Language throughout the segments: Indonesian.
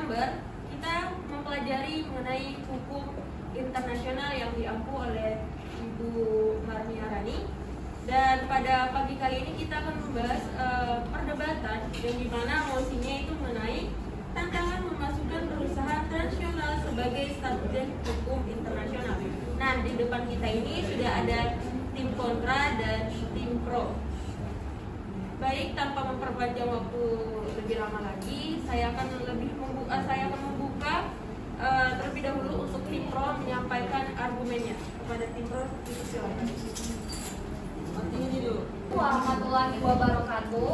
September kita mempelajari mengenai hukum internasional yang diampu oleh Ibu Marni Arani. Dan pada pagi kali ini kita akan membahas perdebatan yang dimana mausinya itu mengenai tantangan memasukkan perusahaan transnasional sebagai subjek hukum internasional. Nah, di depan kita ini sudah ada tim kontra dan tim pro. Baik, tanpa memperpanjang waktu lebih lama lagi, saya akan membuka terlebih dahulu untuk tim pro menyampaikan argumennya. Kepada tim pro, silakan. Warahmatullahi wabarakatuh.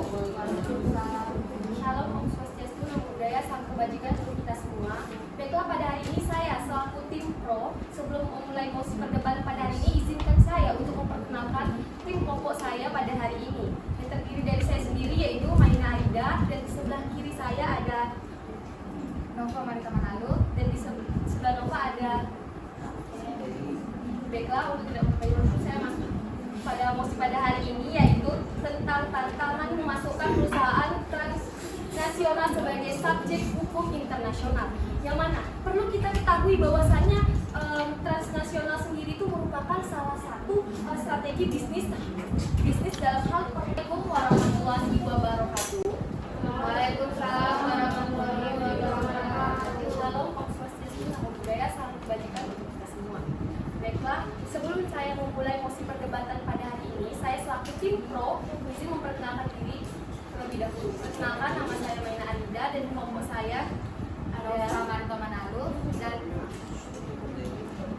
Shalom, Om Swastiastu, Namo Buddhaya, Salam Kebajikan untuk kita semua. Baiklah, pada hari ini saya selaku tim pro, sebelum memulai mosi perdebatan pada hari ini, izinkan saya untuk memperkenalkan tim kelompok saya pada hari ini. Yang terdiri dari saya sendiri yaitu Maina Aida, dan di sebelah kiri saya ada Nova Marita Manalu, dan di sebelah Nova ada baiklah, untuk tidak memperpanjang waktu, saya masuk pada mosi pada hari ini, yaitu tentang tantangan memasukkan perusahaan transnasional sebagai subjek hukum internasional. Yang mana perlu kita ketahui bahwasannya transnasional sendiri itu merupakan salah satu strategi bisnis dalam hal Assalamualaikum warahmatullahi wabarakatuh. Waalaikumsalam warahmatullahi wabarakatuh. Shalom, Om Swastiastu, Namo Buddhaya, Salam Kebajikan untuk kita semua. Baiklah, sebelum saya memulai mosi perdebatan pada hari ini, saya selaku tim pro izin memperkenalkan diri terlebih dahulu. Perkenalkan, nama saya Maina Anida dan kelompok saya ada Marita Manalu. Dan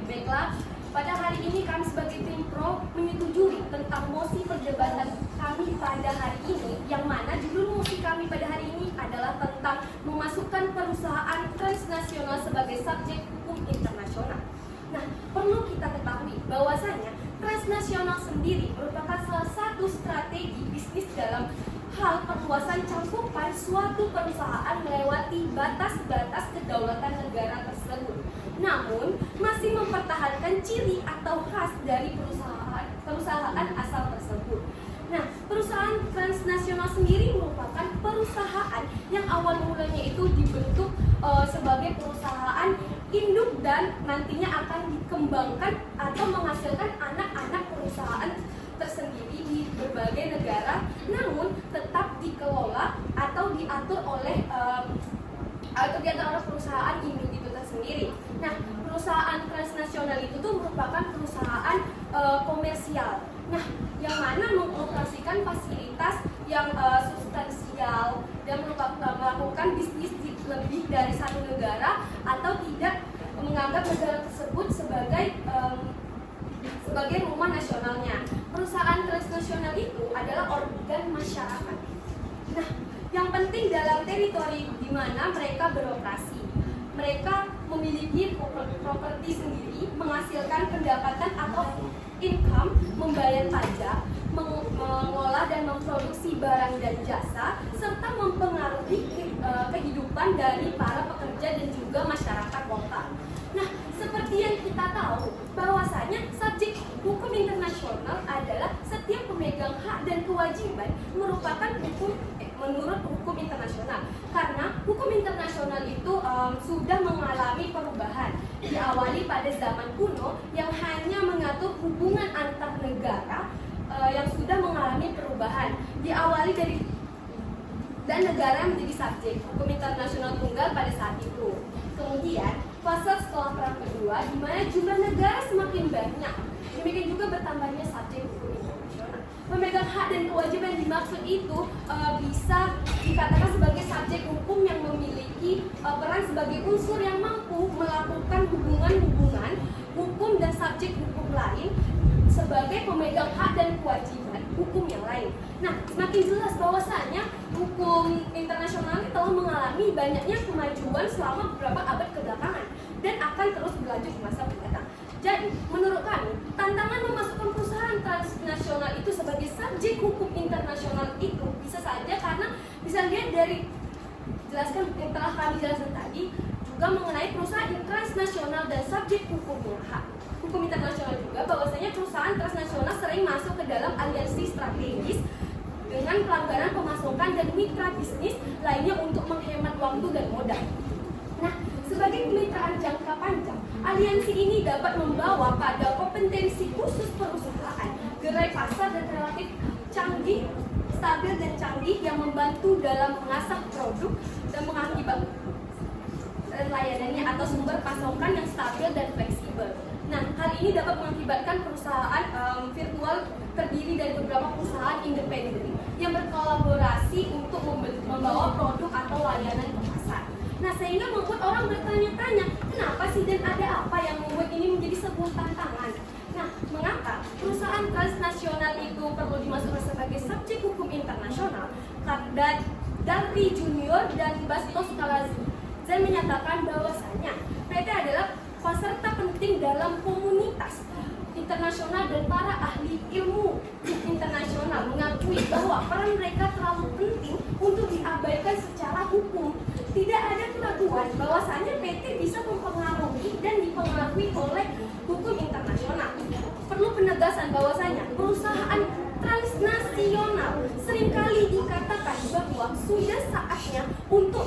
baiklah, pada hari ini kami sebagai tim pro menyetujui tentang mosi perdebatan kami pada hari ini, yang mana judul mosi kami pada hari ini adalah tentang memasukkan perusahaan transnasional sebagai subjek hukum internasional. Nah, perlu kita ketahui bahwasanya transnasional sendiri merupakan salah satu strategi bisnis dalam hal perluasan cakupan suatu perusahaan melewati batas-batas kedaulatan negara tersebut. Namun, masih mempertahankan ciri atau khas dari perusahaan asal tersebut. Nah, perusahaan transnasional sendiri merupakan perusahaan yang awal mulanya itu dibentuk sebagai perusahaan induk dan nantinya akan dikembangkan atau menghasilkan anak-anak perusahaan tersendiri di berbagai negara, namun tetap dikelola atau diatur oleh perusahaan induk itu tersendiri. Nah, perusahaan transnasional itu tuh merupakan perusahaan komersial. Nah, yang mana mengoperasikan fasilitas yang substansial dan melakukan bisnis di lebih dari satu negara atau tidak menganggap negara tersebut sebagai rumah nasionalnya. Perusahaan transnasional itu adalah organ masyarakat. Nah, yang penting dalam teritori di mana mereka beroperasi. Mereka memiliki properti sendiri, menghasilkan pendapatan atau income, membayar pajak, mengolah dan memproduksi barang dan jasa, serta mempengaruhi kehidupan dari para pekerja dan juga masyarakat lokal. Nah, seperti yang kita tahu, bahwasanya subjek hukum internasional adalah setiap pemegang hak dan kewajiban merupakan hukum menurut hukum internasional. Karena hukum internasional itu sudah mengalami perubahan. Diawali pada zaman kuno yang hanya mengatur hubungan antar negara yang sudah mengalami perubahan. Diawali dari dan negara yang menjadi subjek hukum internasional tunggal pada saat itu. Kemudian fase setelah Perang Kedua, di mana jumlah negara semakin banyak, demikian juga bertambahnya subjek hukum internasional. Pemegang hak dan kewajiban yang dimaksud itu bisa dikatakan sebagai subjek hukum yang memiliki peran sebagai unsur yang mampu melakukan hubungan-hubungan hukum dan subjek hukum lain sebagai pemegang hak dan kewajiban hukum yang lain. Nah, semakin jelas bahwasanya hukum internasional ini telah mengalami banyaknya kemajuan selama beberapa abad kebelakangan dan akan terus berlanjut di masa mendatang. Jadi, menurut kami, tantangan memasukkan perusahaan transnasional itu sebagai subjek hukum internasional itu bisa saja karena bisa lihat dari yang telah kami jelaskan tadi, juga mengenai perusahaan transnasional dan subjek hukum internasional juga, bahwasanya perusahaan transnasional sering masuk ke dalam aliansi strategis dengan pelanggaran pemasukan dan mitra bisnis lainnya untuk menghemat waktu dan modal. Sebagai kemitraan jangka panjang, aliansi ini dapat membawa pada kompetensi khusus perusahaan, gerai pasar dan relatif canggih, stabil dan canggih yang membantu dalam mengasah produk dan mengakibatkan layanannya atau sumber pasokan yang stabil dan fleksibel. Nah, hal ini dapat mengakibatkan perusahaan virtual terdiri dari beberapa perusahaan independen yang berkolaborasi untuk membawa produk atau layanan ke pasar. Nah, sehingga membuat orang bertanya-tanya, kenapa sih dan ada apa yang membuat ini menjadi sebuah tantangan? Nah, mengapa perusahaan transnasional itu perlu dimasukkan sebagai subjek hukum internasional? Dari Junior dan Bastos Kalazan menyatakan bahwasanya PT adalah peserta penting dalam komunitas internasional dan para ahli ilmu internasional mengakui bahwa peran mereka terlalu penting untuk diabaikan secara hukum. Tidak ada keraguan bahwasanya PT bisa mempengaruhi dan dipengaruhi oleh hukum internasional. Perlu penegasan bahwasanya perusahaan transnasional seringkali dikatakan bahwa sudah saatnya untuk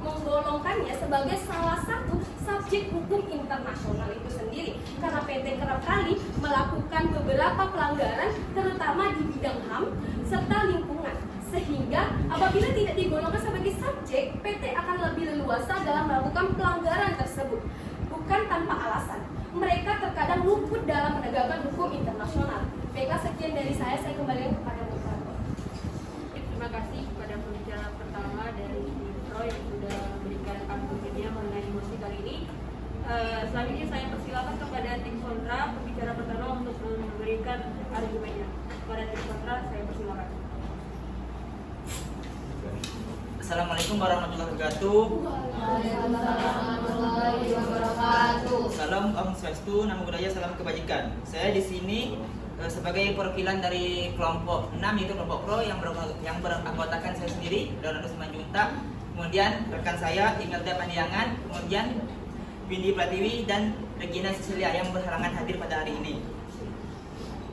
menggolongkannya sebagai salah satu subjek hukum internasional itu sendiri, karena PT kerap kali melakukan beberapa pelanggaran terutama di bidang HAM serta lingkungan, sehingga apabila tidak digolongkan sebagai subjek, PT akan lebih leluasa dalam melakukan pelanggaran tersebut. Bukan tanpa alasan, mereka terkadang luput dalam menegakkan hukum internasional. Baiklah, sekian dari saya kembalikan kepada moderator. Terima kasih kepada pembicara pertama dari Roy yang sudah memberikan argumennya mengenai mosi kali ini. Selanjutnya saya persilakan kepada tim kontra pembicara pertama untuk memberikan argumennya. Kepada tim kontra saya persilakan. Assalamualaikum warahmatullahi wabarakatuh. Salam Om Swastiastu, Namo Buddhaya, salam kebajikan. Saya di sini sebagai perwakilan dari kelompok 6 yaitu kelompok pro yang beranggotakan saya sendiri, Leonardo Simanjuntak, kemudian rekan saya Imelda Pandiangan, kemudian Windy Pratiwi dan Regina Cecilia yang berhalangan hadir pada hari ini.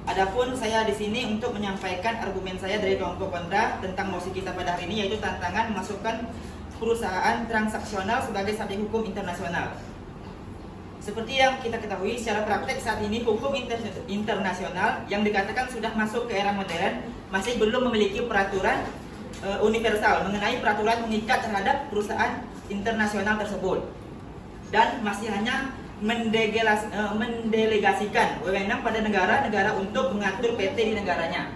Adapun saya di sini untuk menyampaikan argumen saya dari kelompok kontra tentang mosi kita pada hari ini, yaitu tantangan memasukkan perusahaan transaksional sebagai subjek hukum internasional. Seperti yang kita ketahui, secara praktek saat ini hukum internasional yang dikatakan sudah masuk ke era modern masih belum memiliki peraturan universal mengenai peraturan mengikat terhadap perusahaan internasional tersebut, dan masih hanya mendelegasikan wewenang pada negara-negara untuk mengatur PT di negaranya,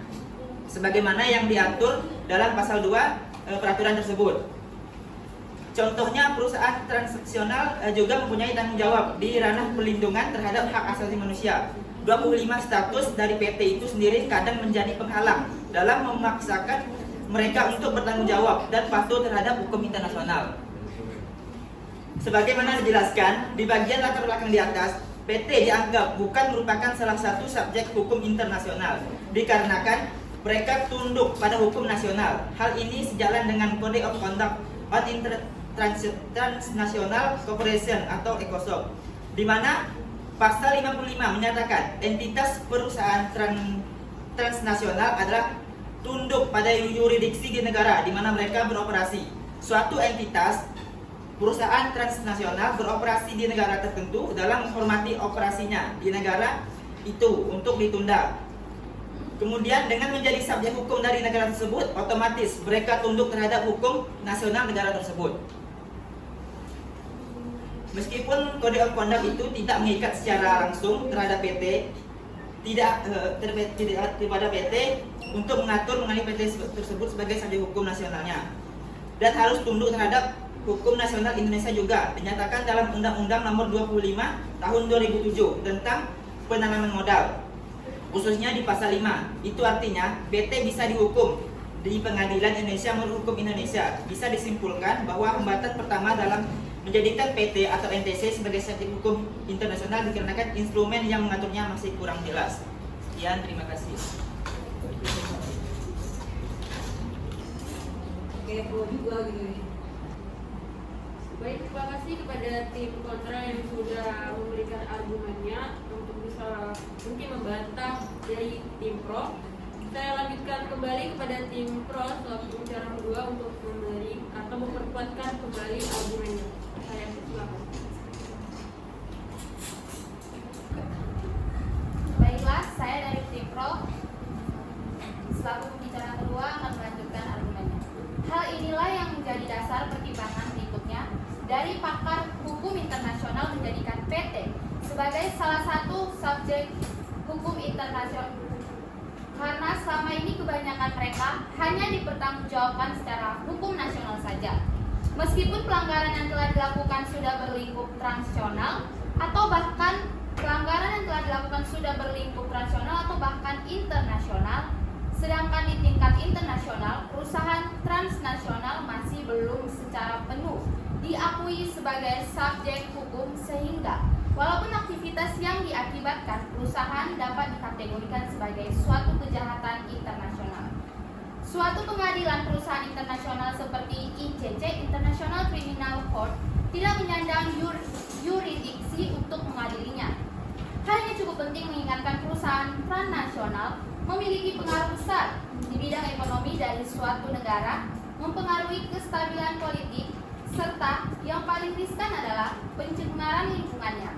sebagaimana yang diatur dalam pasal 2 peraturan tersebut. Contohnya, perusahaan transaksional juga mempunyai tanggung jawab di ranah perlindungan terhadap hak asasi manusia. 25 status dari PT itu sendiri kadang menjadi penghalang dalam memaksakan mereka untuk bertanggung jawab dan patuh terhadap hukum internasional. Sebagaimana dijelaskan di bagian latar belakang di atas, PT dianggap bukan merupakan salah satu subjek hukum internasional dikarenakan mereka tunduk pada hukum nasional. Hal ini sejalan dengan Code of Conduct on Transnational Cooperation atau ECOSOC, di mana pasal 55 menyatakan entitas perusahaan transnasional adalah tunduk pada yurisdiksi di negara di mana mereka beroperasi. Suatu entitas perusahaan transnasional beroperasi di negara tertentu dalam menghormati operasinya di negara itu untuk ditunda. Kemudian dengan menjadi subjek hukum dari negara tersebut, otomatis mereka tunduk terhadap hukum nasional negara tersebut. Meskipun Code of Conduct itu tidak mengikat secara langsung terhadap PT, tidak kepada PT untuk mengatur mengenai PT tersebut sebagai subjek hukum nasionalnya, dan harus tunduk terhadap hukum nasional Indonesia juga dinyatakan dalam Undang-Undang Nomor 25 Tahun 2007 tentang penanaman modal, khususnya di pasal 5. Itu artinya PT bisa dihukum di Pengadilan Indonesia menurut hukum Indonesia. Bisa disimpulkan bahwa hambatan pertama dalam menjadikan PT atau NTC sebagai subjek hukum internasional dikarenakan instrumen yang mengaturnya masih kurang jelas. Sekian, terima kasih. Oke, pro juga gitu. Baik, terima kasih kepada tim kontra yang sudah memberikan argumennya untuk bisa mungkin membantah dari tim pro. Saya lanjutkan kembali kepada tim pro selaku pembicara kedua untuk memberi atau memperkuatkan kembali argumennya. Saya silakan. Baiklah, saya dari tim Pro selaku pembicara kedua akan melanjutkan argumennya. Hal inilah yang menjadi dasar pertimbangan berikutnya dari pakar hukum internasional menjadikan PT sebagai salah satu subjek hukum internasional, karena selama ini kebanyakan mereka hanya dipertanggungjawabkan secara hukum nasional saja. Meskipun pelanggaran yang telah dilakukan sudah berlingkup transnasional atau bahkan internasional, sedangkan di tingkat internasional, perusahaan transnasional masih belum secara penuh diakui sebagai subjek hukum, sehingga walaupun aktivitas yang diakibatkan perusahaan dapat dikategorikan sebagai suatu kejahatan internasional, suatu pengadilan perusahaan internasional seperti ICC (International Criminal Court) tidak menyandang yurisdiksi untuk mengadilinya. Hal ini cukup penting mengingatkan perusahaan transnasional memiliki pengaruh besar di bidang ekonomi dari suatu negara, mempengaruhi kestabilan politik, serta yang paling riskan adalah pencemaran lingkungannya.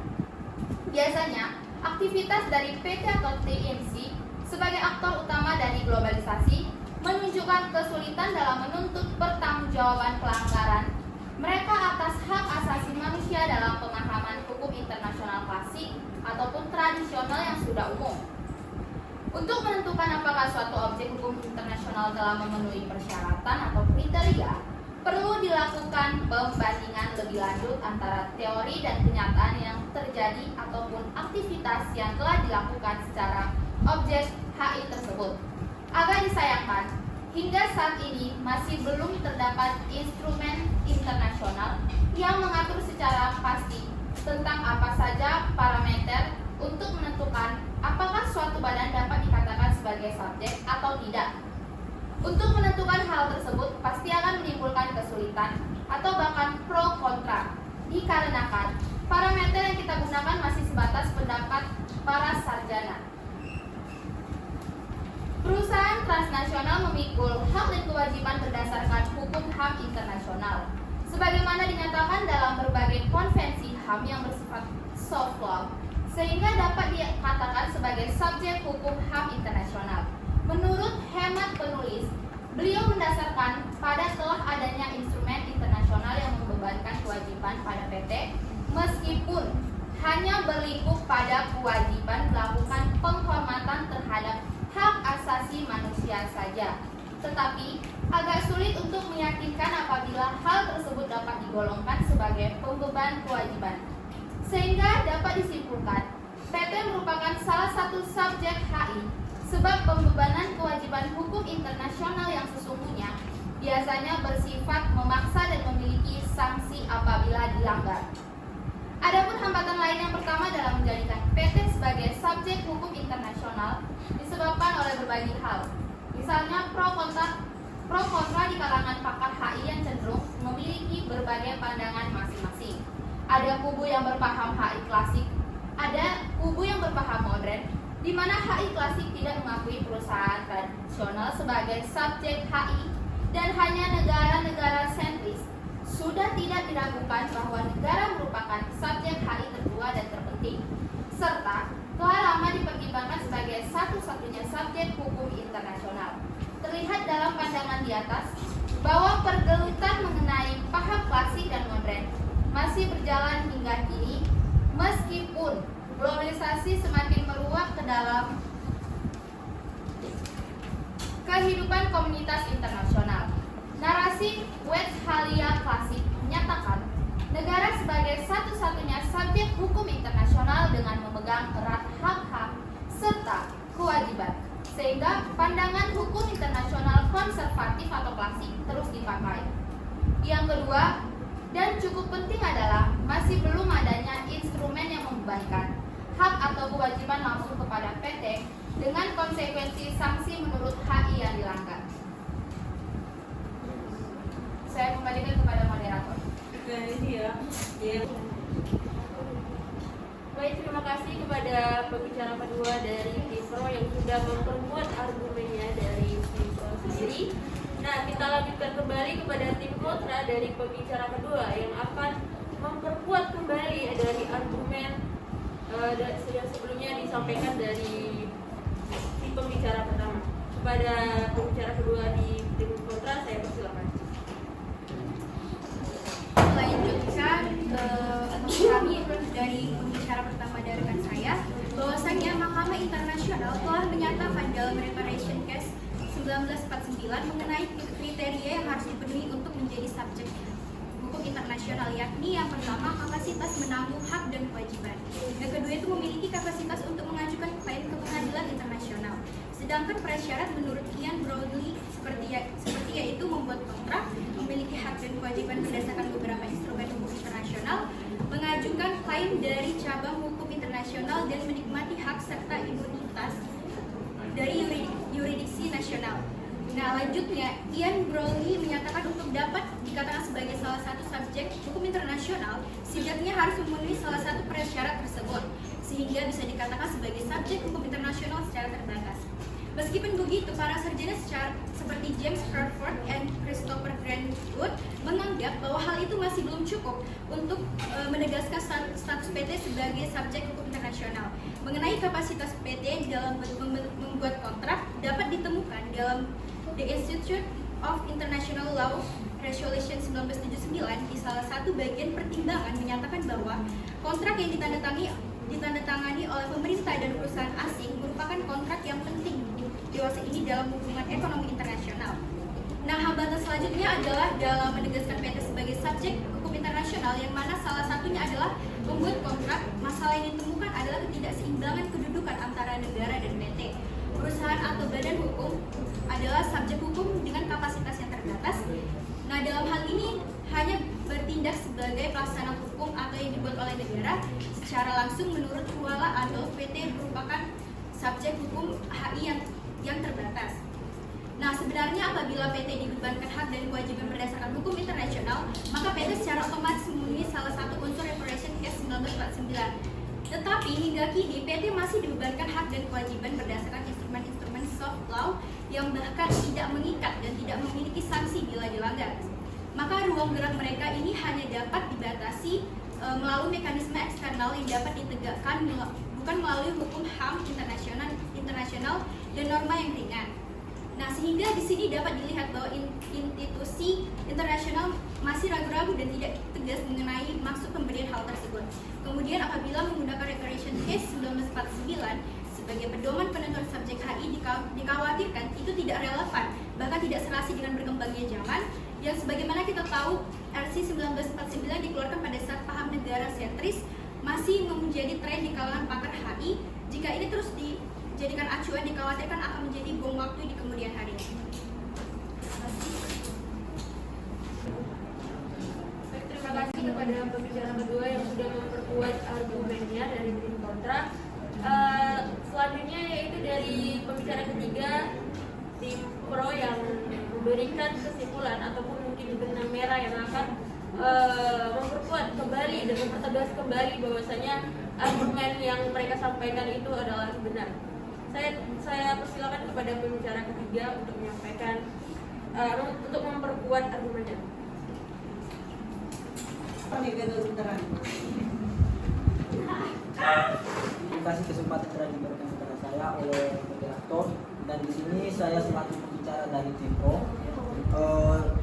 Biasanya, aktivitas dari PT atau TMC sebagai aktor utama dari globalisasi menunjukkan kesulitan dalam menuntut pertanggungjawaban pelanggaran mereka atas hak asasi manusia dalam pemahaman hukum internasional klasik ataupun tradisional yang sudah umum. Untuk menentukan apakah suatu objek hukum internasional telah memenuhi persyaratan atau kriteria, perlu dilakukan pembandingan lebih lanjut antara teori dan kenyataan yang terjadi ataupun aktivitas yang telah dilakukan secara objek HI tersebut. Agak disayangkan, hingga saat ini masih belum terdapat instrumen internasional yang mengatur secara pasti tentang apa saja parameter untuk menentukan apakah suatu badan dapat dikatakan sebagai subjek atau tidak. Untuk menentukan hal tersebut pasti akan menimbulkan kesulitan atau bahkan pro kontra, dikarenakan parameter yang kita gunakan masih sebatas pendapat para sarjana. Perusahaan transnasional memikul hak dan kewajiban berdasarkan hukum HAM internasional, sebagaimana dinyatakan dalam berbagai konvensi HAM yang bersifat soft law, sehingga dapat dikatakan sebagai subjek hukum HAM internasional. Menurut hemat penulis, beliau mendasarkan pada telah adanya instrumen internasional yang membebankan kewajiban pada PT, meskipun hanya berlingkup pada kewajiban melakukan penghormatan terhadap hak asasi manusia saja. Tetapi agak sulit untuk meyakinkan apabila hal tersebut dapat digolongkan sebagai pembeban kewajiban. Sehingga dapat disimpulkan, PT merupakan salah satu subjek HI, sebab pembebanan kewajiban hukum internasional yang sesungguhnya biasanya bersifat memaksa dan memiliki sanksi apabila dilanggar. Adapun hambatan lain yang pertama dalam menjadikan PT sebagai subjek hukum internasional disebabkan oleh berbagai hal. Misalnya pro kontra di kalangan pakar HI yang cenderung memiliki berbagai pandangan masing-masing. Ada kubu yang berpaham HI klasik, ada kubu yang berpaham modern, di mana HI klasik tidak mengakui perusahaan tradisional sebagai subjek HI dan hanya negara-negara sentris. Sudah tidak diragukan bahwa negara merupakan subjek HI tertua dan terpenting, serta telah lama dipertimbangkan sebagai satu-satunya subjek hukum internasional. Terlihat dalam pandangan di atas bahwa pergelutan mengenai paham klasik dan modern masih berjalan hingga kini, meskipun globalisasi semakin meluap ke dalam kehidupan komunitas internasional. Narasi Westphalia klasik menyatakan negara sebagai satu-satunya subjek hukum internasional dengan memegang erat hak-hak serta kewajiban, sehingga pandangan hukum internasional konservatif atau klasik terus dipakai. Yang kedua, dan cukup penting adalah masih belum adanya instrumen yang membebankan hak atau kewajiban langsung kepada PT dengan konsekuensi sanksi menurut HI yang dilanggar. Saya kembalikan kepada moderator. Baik, terima kasih kepada pembicara kedua dari Pro yang sudah memperkuat argumennya dari Pro sendiri. Nah, kita lanjutkan kembali kepada tim kontra dari pembicara kedua yang akan memperkuat kembali dari argumen yang sebelumnya disampaikan dari si pembicara pertama. Kepada pembicara kedua di tim kontra, saya persilakan. Melanjutkan kami dari pembicara pertama dari rekan saya, bahwasanya Mahkamah Internasional telah menyatakan dalam Reparation Case 1949 mengenai kriteria yang harus dipenuhi untuk menjadi subjek hukum internasional, yakni yang pertama kapasitas menanggung hak dan kewajiban, yang kedua itu memiliki kapasitas untuk mengajukan klaim ke pengadilan internasional. Sedangkan prasyarat menurut Ian Brownlee seperti yaitu membuat kontrak, memiliki hak dan kewajiban berdasarkan beberapa instrumen hukum internasional, mengajukan klaim dari cabang hukum internasional dan menikmati hak serta imunitas dari yuridiksi nasional. Nah, lanjutnya, Ian Brownlee menyatakan untuk dapat dikatakan sebagai salah satu subjek hukum internasional, setidaknya harus memenuhi salah satu prasyarat tersebut, sehingga bisa dikatakan sebagai subjek hukum internasional secara terbatas. Meskipun begitu, para sarjana seperti James Crawford dan Christopher Greenwood menganggap bahwa hal itu masih belum cukup untuk menegaskan status PT sebagai subjek hukum internasional. Mengenai kapasitas PT dalam membuat kontrak dapat ditemukan dalam The Institute of International Law Resolution 1979 di salah satu bagian pertimbangan menyatakan bahwa kontrak yang ditandatangani oleh pemerintah dan perusahaan asing merupakan kontrak yang penting dewasa ini dalam hubungan ekonomi internasional. Nah, hambatan selanjutnya adalah dalam menegaskan PT sebagai subjek hukum internasional, yang mana salah satunya adalah membuat kontrak. Masalah yang ditemukan adalah ketidakseimbangan kedudukan antara negara dan PT. Perusahaan atau badan hukum adalah subjek hukum dengan kapasitas yang terbatas. Nah, dalam hal ini hanya bertindak sebagai pelaksana hukum atau yang dibuat oleh negara secara langsung. Menurut Kuala Adolf, PT merupakan subjek hukum HI yang terbatas. Nah, sebenarnya apabila PT dibebankan hak dan kewajiban berdasarkan hukum internasional, maka PT secara otomatis memenuhi salah satu unsur Reparation Case 1949. Tetapi hingga kini PT masih dibebankan hak dan kewajiban berdasarkan instrumen-instrumen soft law yang bahkan tidak mengikat dan tidak memiliki sanksi bila dilanggar. Maka ruang gerak mereka ini hanya dapat dibatasi melalui mekanisme eksternal yang dapat ditegakkan bukan melalui hukum HAM internasional dan norma yang ringan. Nah, sehingga di sini dapat dilihat bahwa institusi internasional masih ragu-ragu dan tidak tegas mengenai maksud pemberian hal tersebut. Kemudian apabila menggunakan Reparation Case 1949 sebagai pedoman penentuan subjek HI, dikhawatirkan itu tidak relevan, bahkan tidak serasi dengan berkembangnya zaman, yang sebagaimana kita tahu RC 1949 dikeluarkan pada saat paham negara sentris masih menjadi tren di kalangan pakar HI. Jika ini terus dijadikan acuan, dikhawatirkan akan menjadi bom waktu di kemudian hari. Terima kasih kepada pembicara kedua yang sudah memperkuat argumennya dari tim kontra. Selanjutnya yaitu dari pembicara ketiga, tim pro, yang memberikan kesimpulan ataupun mungkin benang merah yang akan memperkuat kembali dan mempertegas kembali bahwasanya argumen yang mereka sampaikan itu adalah benar. Saya persilakan kepada pembicara ketiga untuk menyampaikan untuk memperkuat argumennya. Terima kasih kesempatan telah diberikan kepada saya oleh moderator, dan di sini saya selaku pembicara dari tim pro.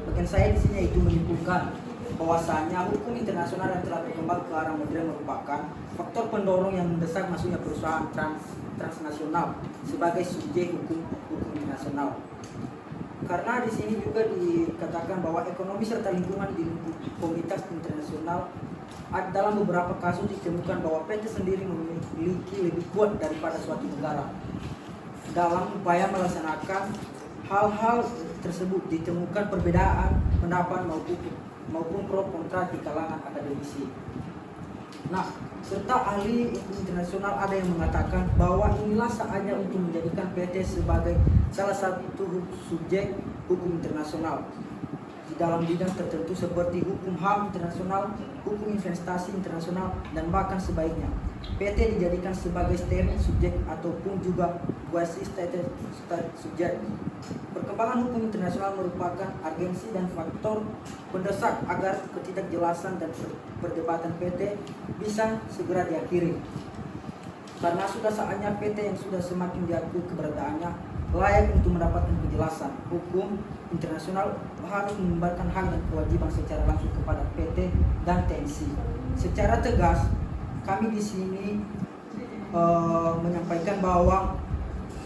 Bagian saya di sini itu menyimpulkan bahwasanya hukum internasional yang telah berkembang ke arah modern merupakan faktor pendorong yang mendesak masuknya perusahaan transnasional sebagai subjek hukum internasional. Karena di sini juga dikatakan bahwa ekonomi serta lingkungan di lingkup komunitas internasional dalam beberapa kasus ditemukan bahwa PT sendiri memiliki lebih kuat daripada suatu negara. Dalam upaya melaksanakan hal-hal tersebut ditemukan perbedaan pendapat maupun pro kontra di kalangan akademisi. Nah, serta ahli hukum internasional ada yang mengatakan bahwa inilah saatnya untuk menjadikan PT sebagai salah satu subjek hukum internasional di dalam bidang tertentu seperti hukum HAM internasional, hukum investasi internasional, dan bahkan sebaiknya PT dijadikan sebagai state subjek ataupun juga quasi state subjek. Perkembangan hukum internasional merupakan agensi dan faktor pendesak agar ketidakjelasan dan perdebatan PT bisa segera diakhiri. Karena sudah saatnya PT yang sudah semakin diakui keberadaannya layak untuk mendapatkan kejelasan. Hukum internasional harus mengembarkan hak dan kewajiban secara langsung kepada PT dan TNC. Secara tegas, kami di sini menyampaikan bahwa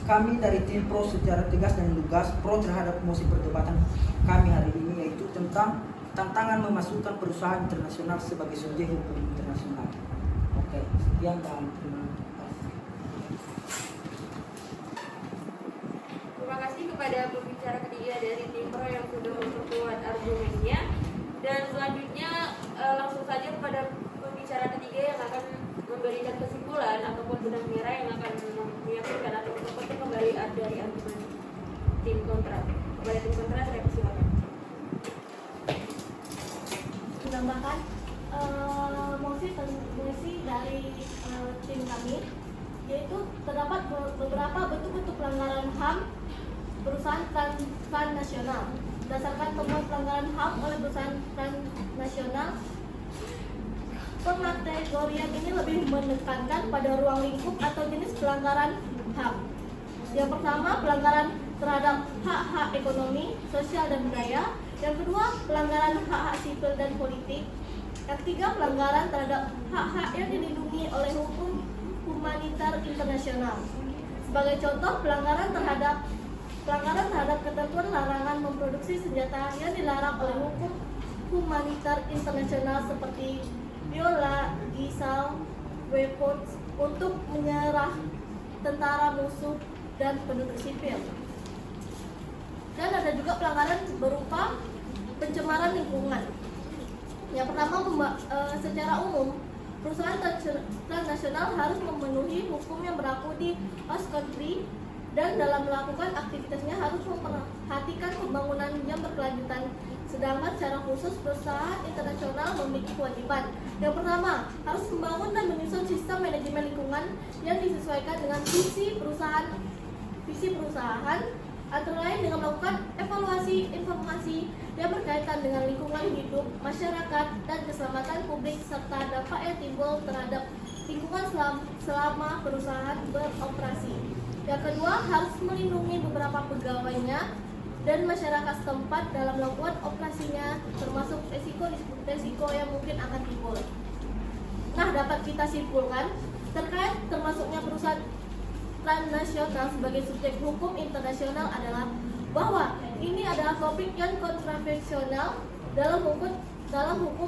kami dari tim pro secara tegas dan lugas pro terhadap mosi perdebatan kami hari ini, yaitu tentang tantangan memasukkan perusahaan internasional sebagai subjek hukum internasional. Oke, sekian dan terima kasih. Terima kasih kepada pembicara ketiga dari tim pro yang sudah memperkuat argumennya. Dan selanjutnya langsung saja kepada pembicara ketiga yang akan memberikan kesimpulan ataupun benang merah yang akan meyakinkan atau memperkuat kembali dari argumen tim kontra. Kepada tim kontra saya persilakan. Menambahkan mosi dari tim kami, yaitu terdapat beberapa bentuk-bentuk pelanggaran HAM perusahaan transnasional. Berdasarkan temuan pelanggaran HAM oleh perusahaan transnasional, pengkategorian ini lebih menekankan pada ruang lingkup atau jenis pelanggaran HAM. Yang pertama, pelanggaran terhadap hak-hak ekonomi, sosial, dan budaya. Yang kedua, pelanggaran hak-hak sipil dan politik. Yang ketiga, pelanggaran terhadap hak-hak yang dilindungi oleh hukum humanitar internasional. Sebagai contoh, pelanggaran terhadap ketentuan larangan memproduksi senjata yang dilarang oleh hukum humanitar internasional seperti biological weapons untuk menyerah tentara musuh dan penduduk sipil. Dan ada juga pelanggaran berupa pencemaran lingkungan. Yang pertama, secara umum perusahaan transnasional harus memenuhi hukum yang berlaku di host country dan dalam melakukan aktivitasnya harus memperhatikan pembangunan yang berkelanjutan. Sedangkan secara khusus perusahaan internasional memiliki kewajiban. Yang pertama, harus membangun dan menyusun sistem manajemen lingkungan yang disesuaikan dengan visi perusahaan, antara lain dengan melakukan evaluasi informasi yang berkaitan dengan lingkungan hidup, masyarakat, dan keselamatan publik serta dampak yang timbul terhadap lingkungan selama perusahaan beroperasi. Yang kedua, harus melindungi beberapa pegawainya dan masyarakat setempat dalam melakukan operasinya, termasuk resiko yang mungkin akan timbul. Nah, dapat kita simpulkan terkait termasuknya perusahaan transnasional sebagai subjek hukum internasional adalah bahwa ini adalah topik yang kontroversial dalam hukum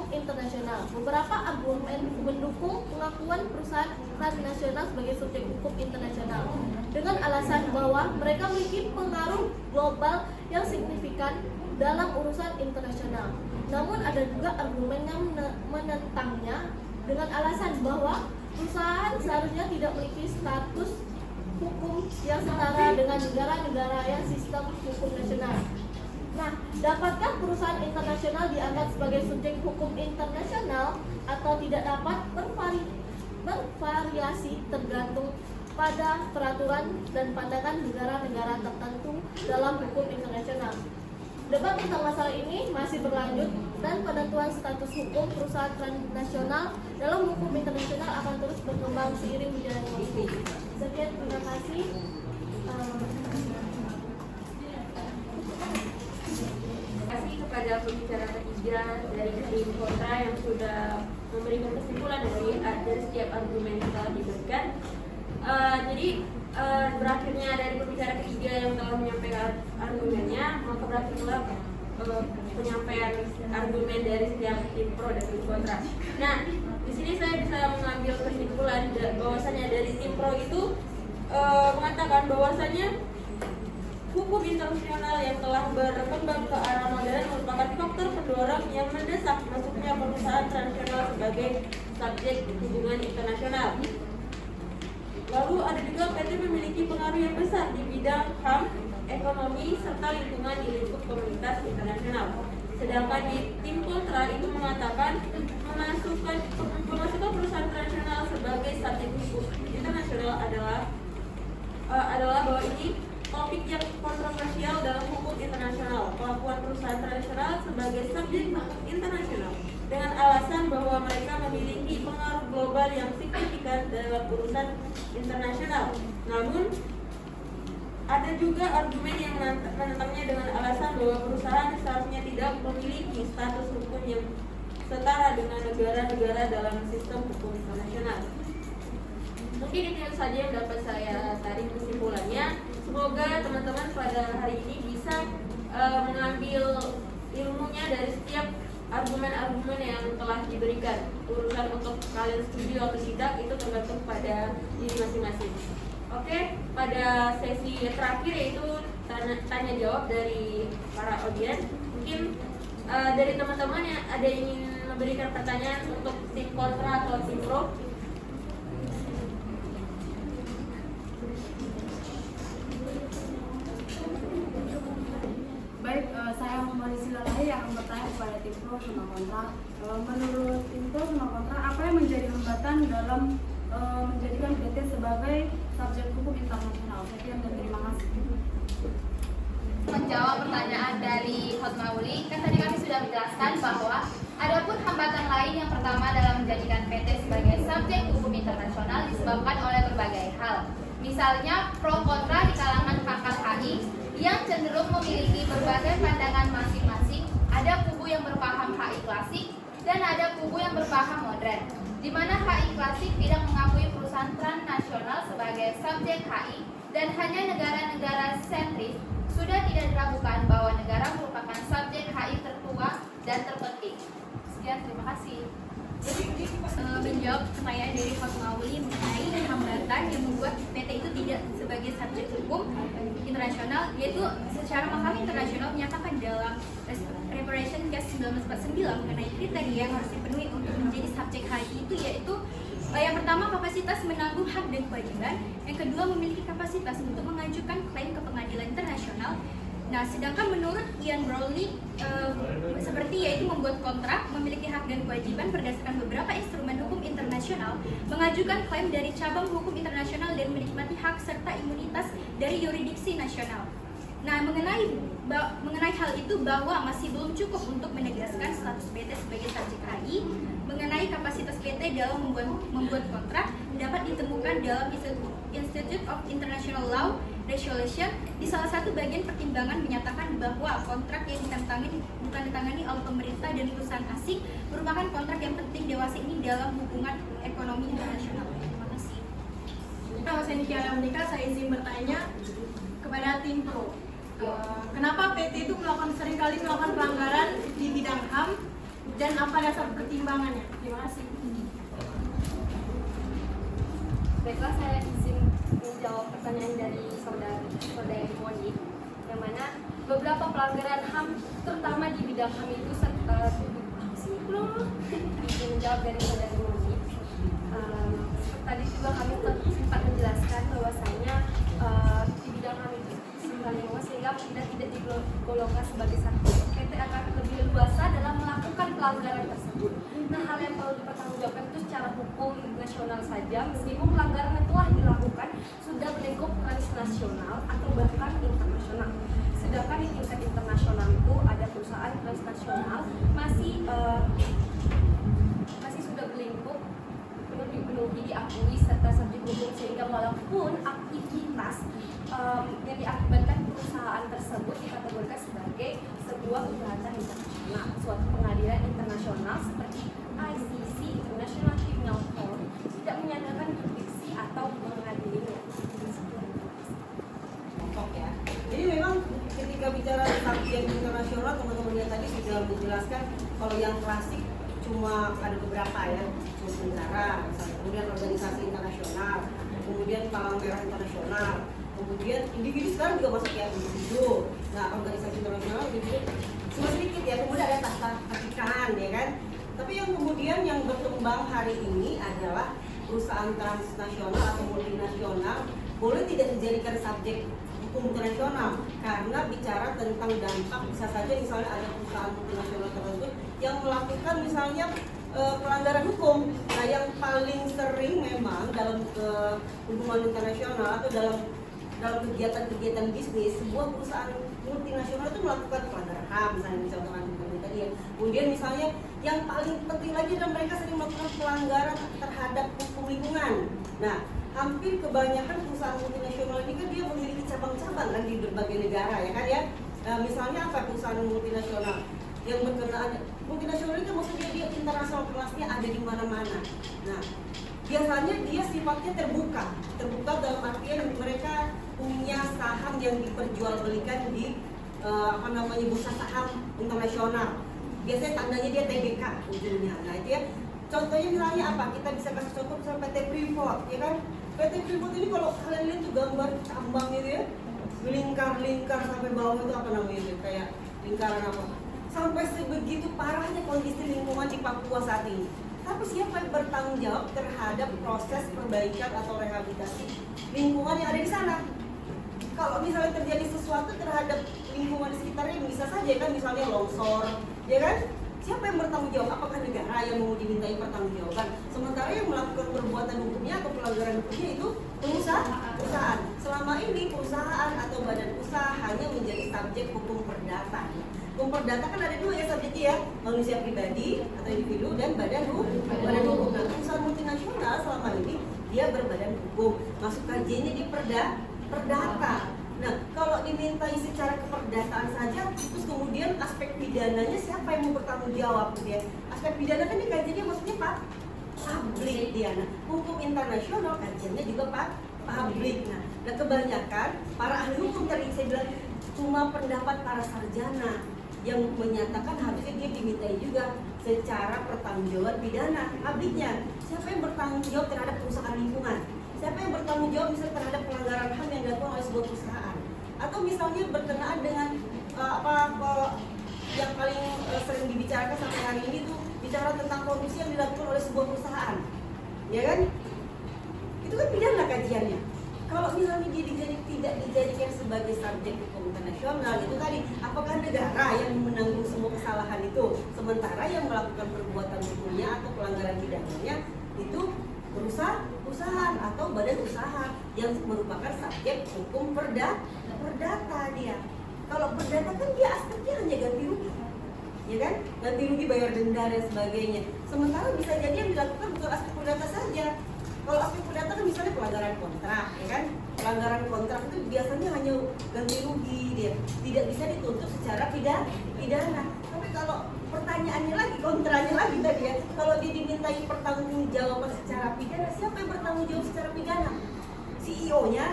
internasional. Beberapa argumen mendukung pengakuan perusahaan transnasional sebagai subjek hukum internasional dengan alasan bahwa mereka memiliki pengaruh global yang signifikan dalam urusan internasional. Namun ada juga argumen yang menentangnya dengan alasan bahwa perusahaan seharusnya tidak memiliki status hukum yang setara dengan negara-negara yang sistem hukum nasional. Nah, dapatkah perusahaan internasional dianggap sebagai subjek hukum internasional atau tidak dapat bervariasi tergantung pada peraturan dan pandangan negara-negara tertentu dalam hukum internasional. Debat tentang masalah ini masih berlanjut dan penentuan status hukum perusahaan transnasional dalam hukum internasional akan terus berkembang seiring berjalannya waktu. Sekian, terima kasih. Terima kasih kepada pembicara ketiga dari tim kontra yang sudah memberikan kesimpulan dari setiap argumen yang telah diberikan. Berakhirnya dari pembicara ketiga yang telah menyampaikan argumennya, maka berakhirlah penyampaian argumen dari setiap tim pro dan tim kontra. Nah, di sini saya bisa mengambil kesimpulan bahwasanya dari tim pro itu mengatakan bahwasanya hukum internasional yang telah berkembang ke arah modern merupakan faktor pendorong yang mendesak masuknya perusahaan transnasional sebagai subjek hubungan internasional. Lalu ada juga PT memiliki pengaruh yang besar di bidang HAM, ekonomi, serta lingkungan di lingkup komunitas internasional. Sedangkan di tim kontra itu mengatakan memasukkan perusahaan transnasional sebagai subjek hukum internasional adalah bahwa ini topik yang kontroversial dalam hukum internasional, kelakuan perusahaan transnasional sebagai subjek hukum internasional dengan alasan bahwa mereka memiliki pengaruh global yang signifikan dalam urusan internasional. Namun, ada juga argumen yang menentangnya dengan alasan bahwa perusahaan seharusnya tidak memiliki status hukum yang setara dengan negara-negara dalam sistem hukum internasional. Mungkin itu saja yang dapat saya tarik kesimpulannya. Semoga teman-teman pada hari ini bisa mengambil ilmunya dari setiap argumen-argumen yang telah diberikan. Urusan untuk kalian setuju atau tidak itu tergantung pada diri masing-masing. Oke, pada sesi terakhir yaitu tanya jawab dari para audiens. Mungkin dari teman-teman yang ada yang ingin memberikan pertanyaan untuk tim kontra atau tim pro. Baik, saya Muhammad Silalahi yang akan bertanya kepada tim pro sama kontra. Menurut tim pro sama kontra, apa yang menjadi hambatan dalam menjadikan PT sebagai subjek hukum internasional? Sekian dan terima kasih. Menjawab pertanyaan dari Hotmauli, kan tadi kami sudah menjelaskan bahwa adapun hambatan lain yang pertama dalam menjadikan PT sebagai subjek hukum internasional disebabkan oleh berbagai hal. Misalnya pro kontra di kalangan pakar HI yang cenderung memiliki berbagai pandangan masing-masing. Ada kubu yang berpaham HI klasik dan ada kubu yang berpaham modern, di mana HI klasik tidak mengakui perusahaan transnasional sebagai subjek HI dan hanya negara-negara sentris. Sudah tidak diragukan bahwa negara merupakan subjek HI tertua dan terpenting. Sekian, terima kasih. Menjawab pertanyaan dari Fatmauli mengenai hambatan yang membuat PT itu tidak sebagai subjek hukum internasional, yaitu secara mahkamah internasional menyatakan dalam Reparation Case 1949 mengenai kriteria yang harus dipenuhi untuk menjadi subjek HI itu, yaitu yang pertama kapasitas menanggung hak dan kewajiban, yang kedua memiliki kapasitas untuk mengajukan klaim ke pengadilan internasional. Nah, sedangkan menurut Ian Browley seperti yaitu membuat kontrak, memiliki hak dan kewajiban berdasarkan beberapa instrumen hukum internasional, mengajukan klaim dari cabang hukum internasional dan menikmati hak serta imunitas dari yurisdiksi nasional. Nah, mengenai hal itu bahwa masih belum cukup untuk menegaskan status PT sebagai subjek HI, mengenai kapasitas PT dalam membuat kontrak dapat ditemukan dalam Institute of International Law Resolution. Di salah satu bagian pertimbangan menyatakan bahwa kontrak yang ditangani oleh pemerintah dan perusahaan asing merupakan kontrak yang penting dewasa ini dalam hubungan ekonomi internasional. Terima kasih. Nama saya Nikiana Monika, saya izin bertanya kepada tim pro. Kenapa PT itu seringkali melakukan pelanggaran di bidang HAM dan apa dasar pertimbangannya? Terima kasih. Baiklah, saya izin menjawab pertanyaan dari saudari Moni, yang mana beberapa pelanggaran HAM terutama di bidang HAM itu izin menjawab dari saudari Moni. Tadi juga kami sempat menjelaskan bahwasanya di bidang HAM itu sehingga tidak digolongkan sebagai satu. PT akan lebih luasa dalam melakukan pelanggaran tersebut. Nah, hal yang perlu dipertanggungjawabkan itu secara hukum internasional saja, meskipun pelanggaran yang telah dilakukan sudah berlingkup transnasional atau bahkan internasional. Sedangkan di tingkat internasional itu ada perusahaan transnasional masih sudah berlingkup penuhi diakui serta subjek hukum, sehingga walaupun aktivitas yang diakibatkan perusahaan tersebut dikategorikan sebagai sebuah kejahatan internasional, suatu pengadilan internasional seperti ICC International Criminal Court tidak menyatakan jurisdiksi atau mengadilinya. Ya. Jadi memang ketika bicara subjek internasional, teman-teman yang tadi sudah menjelaskan kalau yang klasik cuma ada beberapa ya, suatu negara, misalnya, kemudian organisasi internasional, kemudian palang merah internasional, kemudian individu sekarang juga masuk ya, individu. Nah, organisasi internasional individu cuma sedikit ya, kemudian ada tata kepikaan ya kan. Tapi yang kemudian yang berkembang hari ini adalah perusahaan transnasional atau multinasional boleh tidak dijadikan subjek hukum internasional karena bicara tentang dampak. Bisa saja misalnya ada perusahaan multinasional tertentu yang melakukan misalnya pelanggaran hukum. Nah, yang paling sering memang dalam hubungan internasional atau dalam dalam kegiatan-kegiatan bisnis, sebuah perusahaan multinasional itu melakukan pelanggaran HAM, misalnya misalkan tadi ya. Kemudian misalnya yang paling penting lagi adalah mereka sering melakukan pelanggaran terhadap hukum lingkungan. Nah, hampir kebanyakan perusahaan multinasional ini kan dia memiliki cabang-cabang kan di berbagai negara ya kan ya. Nah, misalnya apa perusahaan multinasional yang berkenaan multinasional itu maksudnya dia internasional kelasnya ada di mana-mana. Nah, biasanya dia sifatnya terbuka dalam artian mereka punya saham yang diperjualbelikan di bursa saham internasional. Biasanya tandanya dia TBK ujungnya. Nah itu ya. Contohnya misalnya apa? Kita bisa kasih contoh misalnya PT Freeport, ya kan? PT Freeport ini kalau kalian lihat tuh gambar tambang itu ya, lingkar sampai bawah itu apa namanya itu? Kayak lingkaran apa? Sampai sebegitu parahnya kondisi lingkungan di Papua saat ini. Tapi siapa yang bertanggung jawab terhadap proses perbaikan atau rehabilitasi lingkungan yang ada di sana? Kalau misalnya terjadi sesuatu terhadap lingkungan di sekitarnya, bisa saja kan misalnya longsor, ya kan? Siapa yang bertanggung jawab? Apakah negara yang mau dimintai pertanggungjawaban? Sementara yang melakukan perbuatan hukumnya atau pelanggaran hukumnya itu perusahaan. Selama ini perusahaan atau badan usaha hanya menjadi subjek hukum perdata. Hukum perdata kan ada dua ya subjeknya ya, manusia pribadi atau individu dan badan hukum. Nah, perusahaan multinasional selama ini dia berbadan hukum, masuk kajiannya di perdata. Nah, kalau dimintai secara keperdataan saja, terus kemudian aspek pidananya siapa yang mau bertanggung jawab gitu ya? Aspek pidana kan dikajiannya maksudnya publik dia. Nah, hukum internasional kajiannya juga publik. Nah, kebanyakan para ahli hukum tadi saya bilang cuma pendapat para sarjana yang menyatakan harusnya dia dimintai juga secara pertanggungjawaban pidana publiknya. Siapa yang bertanggung jawab terhadap perusahaan lingkungan? Siapa yang bertanggung jawab misalnya terhadap pelanggaran HAM yang dilakukan oleh sebuah perusahaan? Atau misalnya berkenaan dengan yang paling sering dibicarakan sampai hari ini tuh bicara tentang korupsi yang dilakukan oleh sebuah perusahaan, ya kan? Itu kan pidana kajiannya. Kalau misalnya dia tidak dijadikan sebagai subjek hukum internasional, itu tadi apakah negara yang menanggung semua kesalahan itu, sementara yang melakukan perbuatan hukumnya atau pelanggaran pidananya itu perusahaan atau badan usaha yang merupakan subjek hukum perdata dia. Kalau perdata kan dia aspeknya hanya ganti rugi, ya kan? Ganti rugi, bayar denda dan sebagainya. Sementara bisa jadi yang dilakukan bukan aspek perdata saja. Kalau aspek perdata kan misalnya pelanggaran kontrak, ya kan? Pelanggaran kontrak itu biasanya hanya ganti rugi dia, tidak bisa dituntut secara pidana. Tapi kalau pertanyaannya lagi, kontranya lagi tadi ya, kalau dia dimintai pertanggungjawaban secara pidana, siapa yang bertanggung jawab secara pidana? CEO-nya,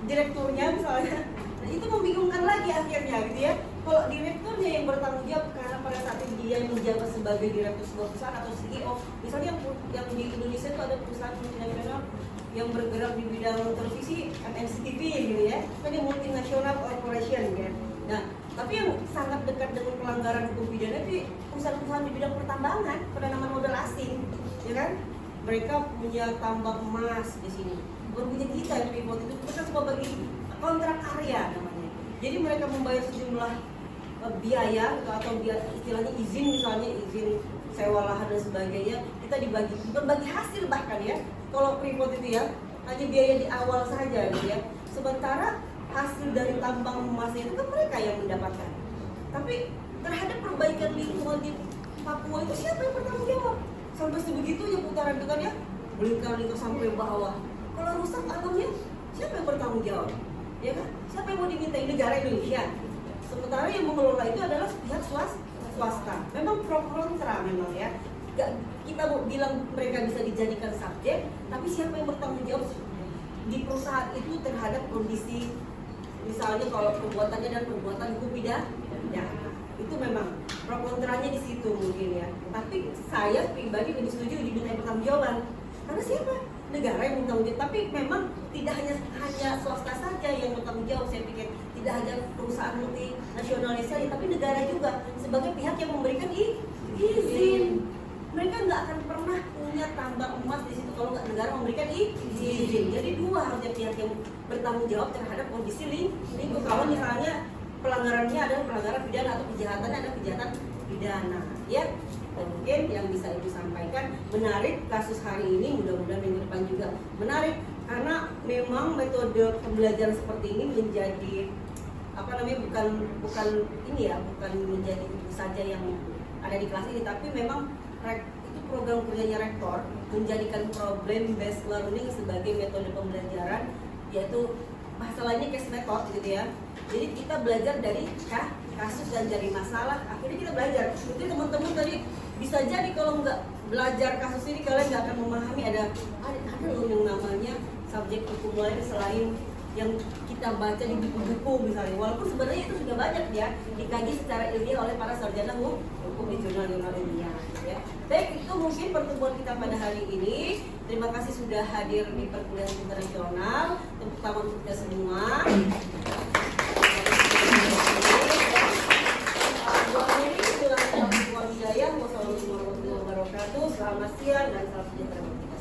direkturnya misalnya. Nah, itu membingungkan lagi akhirnya gitu ya. Kalau direkturnya yang bertanggung jawab karena pada saat itu dia menjabat sebagai direktur sebuah perusahaan atau CEO, misalnya yang di Indonesia itu ada perusahaan multinasional yang bergerak di bidang televisi, MNC-TV gitu ya, kan ini multinational corporation ya. Nah, tapi yang sangat dekat dengan pelanggaran hukum pidana itu perusahaan-perusahaan di bidang pertambangan, penanaman modal asing, ya kan? Mereka punya tambang emas di sini. Bukan punya kita yang Freeport itu, kita semua bagi kontrak karya namanya. Jadi mereka membayar sejumlah biaya atau istilahnya izin, misalnya izin sewa lahan dan sebagainya, kita berbagi hasil bahkan ya. Kalau Freeport itu ya hanya biaya di awal saja gitu ya. Sementara hasil dari tambang emasnya itu kan mereka yang mendapatkan. Tapi terhadap perbaikan lingkungan di Papua itu siapa yang bertanggung jawab? Sampai sebegitunya putaran itu kan ya, lingkar sampai bawah. Kalau rusak alamnya, siapa yang bertanggung jawab? Ya kan? Siapa yang mau dimintai? Negara Indonesia. Sementara yang mengelola itu adalah pihak swasta. Memang pro kontra memang ya. Kita mau bilang mereka bisa dijadikan subjek, tapi siapa yang bertanggung jawab di perusahaan itu terhadap kondisi, misalnya kalau perbuatannya dan perbuatan hukum pidana, ya itu memang pro kontranya di situ mungkin ya. Tapi saya pribadi lebih setuju diminta pertanggungjawaban. Karena siapa? Negara yang bertanggung jawab. Tapi memang tidak hanya swasta saja yang bertanggung jawab. Saya pikir tidak hanya perusahaan multinasionalis saja, tapi negara juga sebagai pihak yang memberikan izin. Mereka nggak akan pernah punya tambang emas di situ kalau nggak negara memberikan izin. Jadi dua harusnya pihak yang bertanggung jawab terhadap kondisi lingkungan. Kalau misalnya pelanggarannya adalah pelanggaran pidana atau kejahatannya adalah kejahatan pidana, ya. Dan mungkin yang bisa Ibu sampaikan menarik kasus hari ini, mudah-mudahan minggu depan juga menarik karena memang metode pembelajaran seperti ini menjadi bukan ini ya, bukan menjadi itu saja yang ada di kelas ini, tapi memang itu program kerjanya rektor menjadikan problem based learning sebagai metode pembelajaran, yaitu bahasa lainnya case method gitu ya. Jadi kita belajar dari kasus dan dari masalah, akhirnya kita belajar. Jadi teman-teman tadi bisa jadi kalau nggak belajar kasus ini kalian nggak akan memahami ada loh yang namanya subjek hukum lain selain yang kita baca di buku-buku misalnya, walaupun sebenarnya itu sudah banyak ya dikaji secara ilmiah oleh para sarjana hukum di jurnal-jurnal ilmiah ya. Baik, itu mungkin pertemuan kita pada hari ini. Terima kasih sudah hadir di perkuliahan internasional. Tepuk tangan untuk kita semua. Wassalamualaikum warahmatullahi wabarakatuh. Selamat siang dan salam sejahtera.